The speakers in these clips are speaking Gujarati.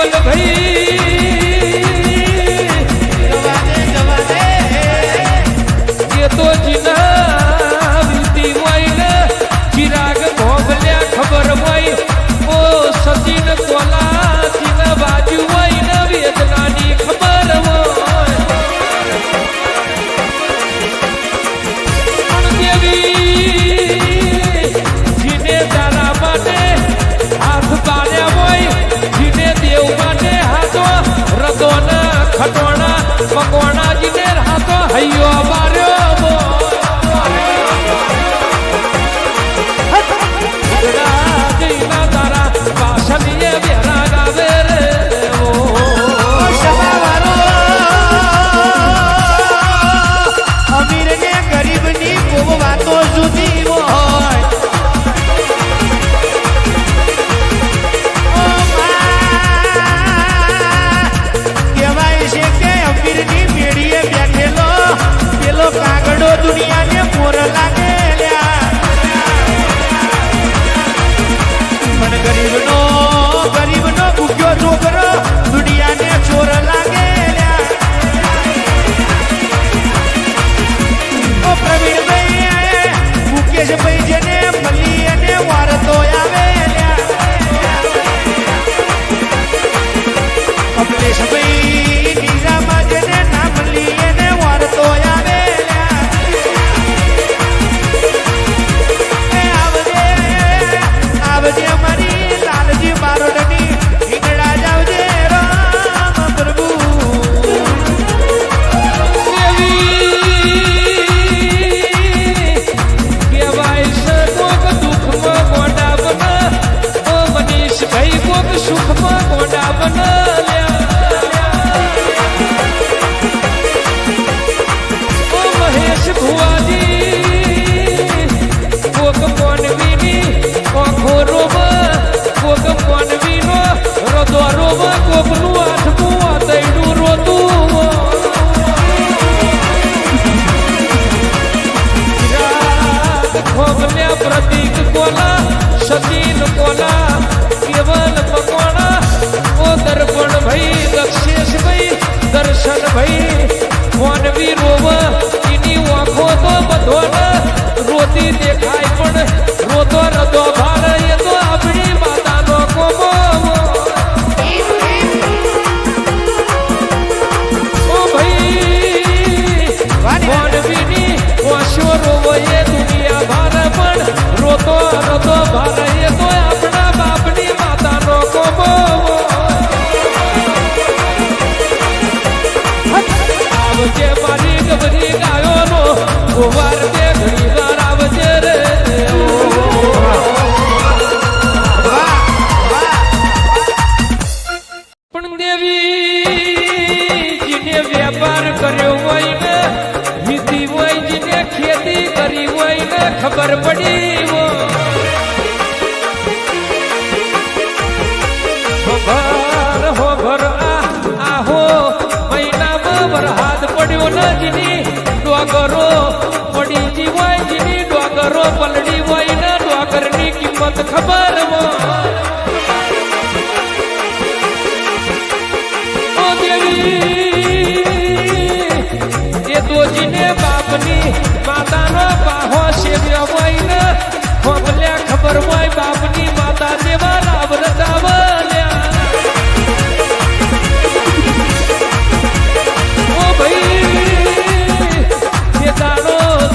બોલ ભાઈ એ તો જીના વીતી હોય ને ચિરાગ ભોગલ્યા ખબર હોય ઓ સચિન કોલા જીના બાજુ હોય ને વેદનાની ખબર હોય જીને તારા માટે હાથ પાડ્યા હોય જીને દેવ માટે હાથો રતોના ખટોણા પકવાણા જીને હાથો હૈયો માર્યો જીના તારા પાછળીએ બેરા ગાવે રે અમીર ને ગરીબ ની ખૂબ વાતો જુદી હોય કહેવાય છે કે અમીર ની મેળીએ બેઠેલો પેલો કાગડો દુનિયાને મોર લાગે પણ ગરીબનો ભૂખ્યો છોકરો દુનિયાને ચોર લાગે પ્રવીણભાઈ મુકેશભાઈ જેને મળી અને વારતો આવે કમલેશભાઈ નીરામાં જેને ના મળી એને વારતો આવે આવજે અમારી લાલજી બારોટની ઈંગડા જાવજે રામ પ્રભુ સુખમાં ગોડા બનાવ્યા ઓ મહેશ ભુવાજી કોક મોનવીની આંખો રોમાં કોક મોનવીનો હૃદય રોમાં કોકનું આઠમું આતૈડું રોતું ખોબલ્યા પ્રતીક કોલા સચિન કોલા કેવલ પકોણા ઓ દર્પણ ભાઈ દક્ષેશ ભાઈ દર્શન ભાઈ મોનવી રોવ એની આંખો તો બધો રોતી દેખાય પણ રોતો રતો ભાર એ તો આપણી માતાનો કોમો ઓ ભાઈ મોનવીની ઓશો રોવ એ દુનિયા ભાર પણ રોતો રતો ભાર એ તો આપણા બાપની માતાનો કોમો આવજે મારી ગબરી ગાયોનો ગોવાર તે ઘણી વાર આવજે રે પણ દેવી જીને વેપાર કર્યો હોય ને વીતી હોય જીને ખેતી કરી હોય ને ખબર પડી હોભર આહો મહિનામાં વરહાદ પડ્યો ને જીની ડોગરો પડી જી હોય જીની ડોગરો પલડી હોય ને ડોગરની કિંમત ખબર ઓ દેવી એ દોજીને બાપની માતાનો પાહો સેવ્યો હોય ને ખોબલ્યા ખબર હોય બાપની માતા જેવા રાવ રતાવલ્યા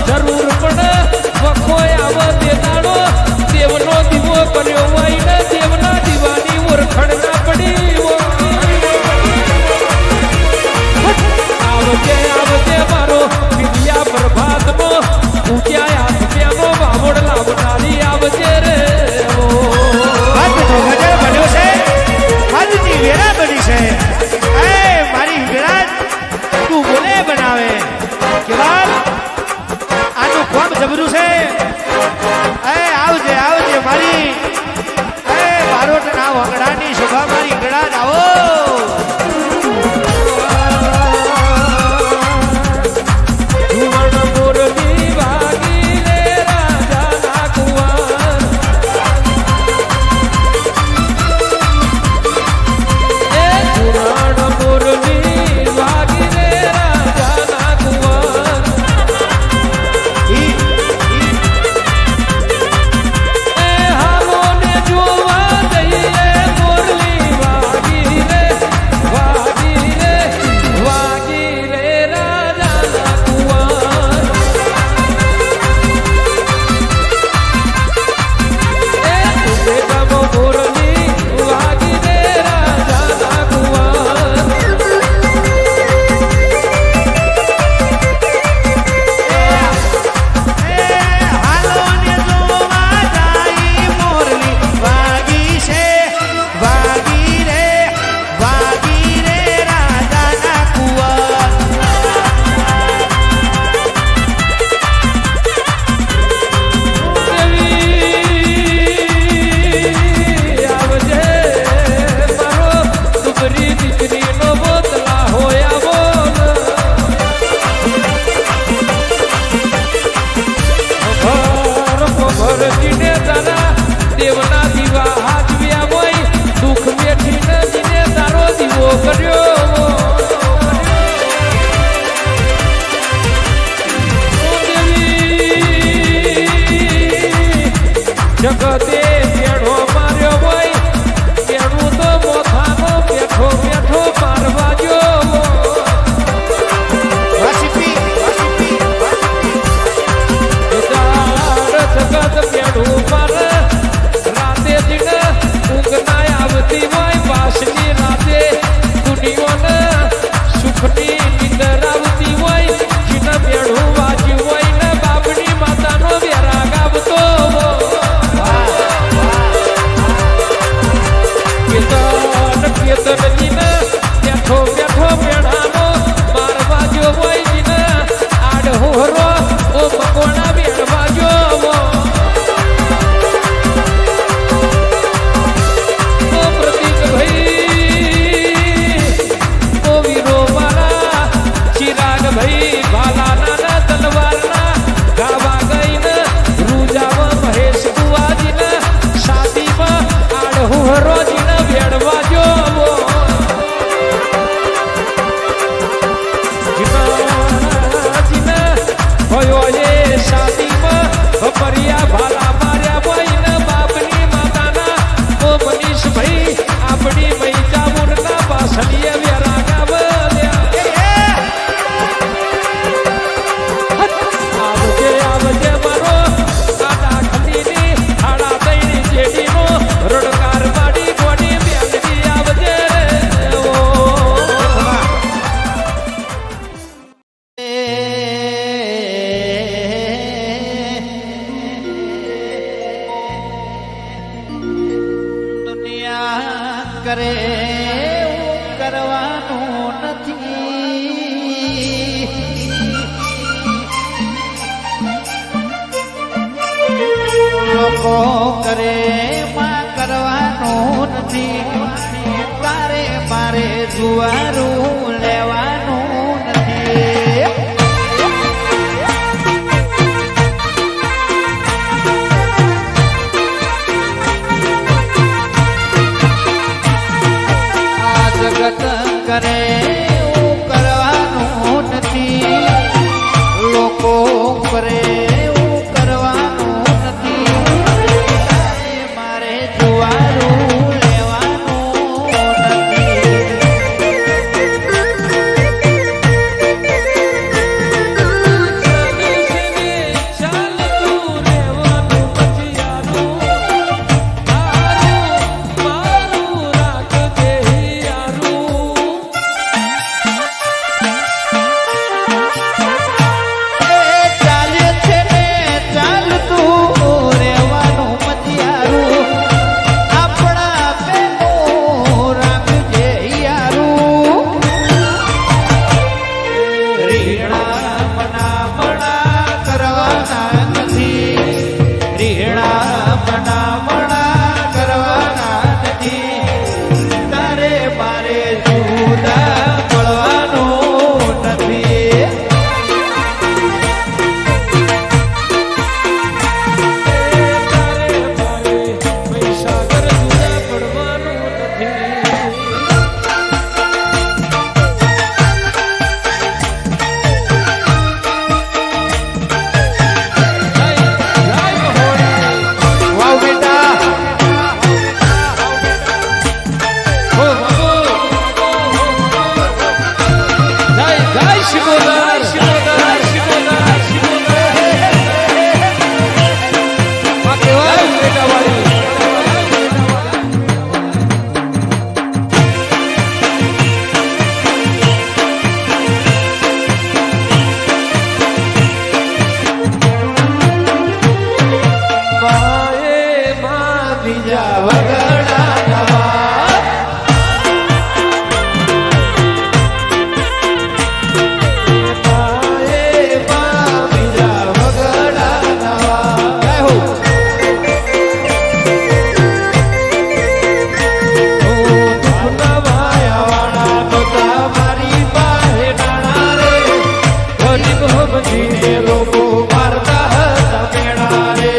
જરૂર પડે વખો આવો દેદાડો દેવનો દીવો કર્યો હોય ને દેવના દીવાની ઓળખણ ના પડી આવજે આવજે મારો વિદ્યા પ્રભાતનો ઊંચ્યા આત્મ્યાનો વાવડ લાવનારી આવજે રે બન્યો છે આજની વેરા બની છે એ મારી વિરાજ તું બોલે બનાવે કેવાલ આનું કોમ જબરું છે એ આવજે આવજે મારી કરે એવું કરવાનું નથી. લોકો કરે માં કરવાનું નથી. તારે મારે જુવારું લેવાનું નથી. આ જગત કરે એવું કરવાનું નથી. લોકો કરે એવું કરવાનું નથી. તારે મારે જુવારું લેવાનું નથી. ચાલે છે ને ચાલતું રહેવાનું મતિયારું. આપણા પેલું રાખજે યારું. રીણા મના કરવાના નથી. રીણા મના કરવાના નથી. તારે મારે જુદા મળવાનું નથી. વાવ બેટા બીજા વગડા નવા. માએમાં બીજા વગડા નવા. જય હો. વાળા નહોતા મારી પાસે નાણા રે. ગરીબ સમજીને લોકો મારતા હતા મેણા રે.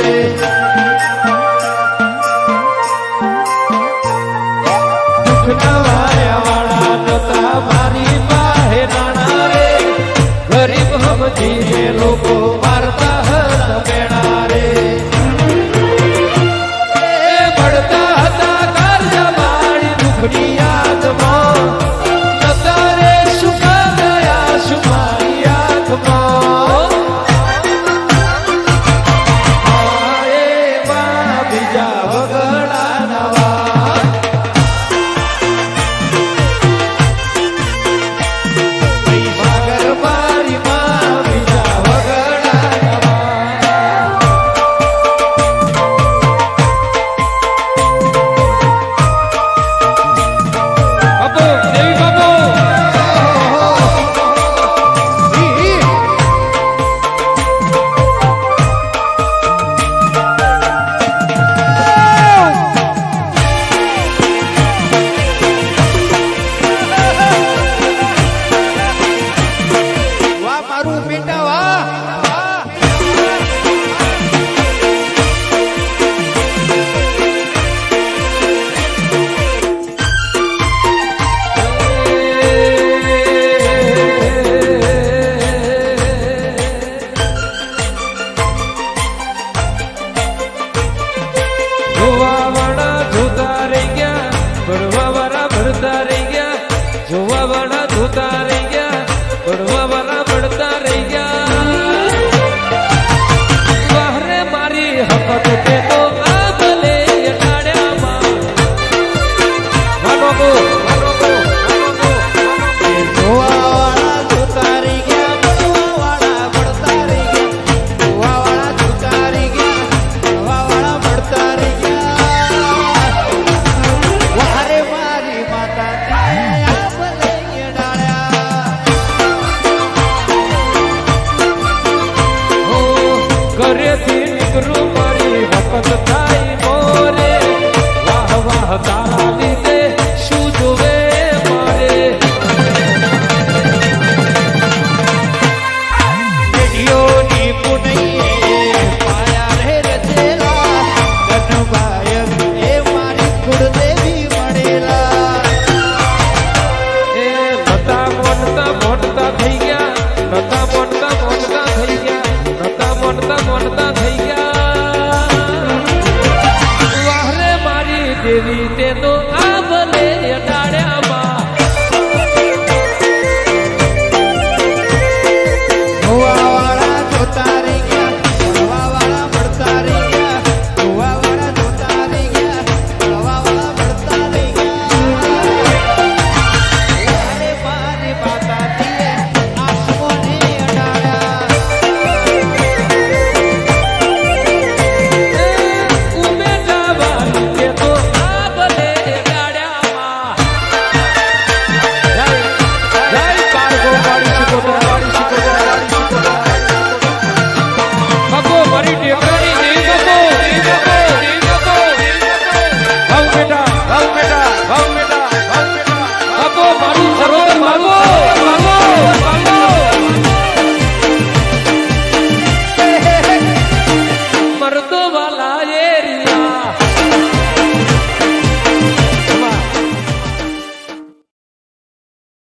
રીતે તો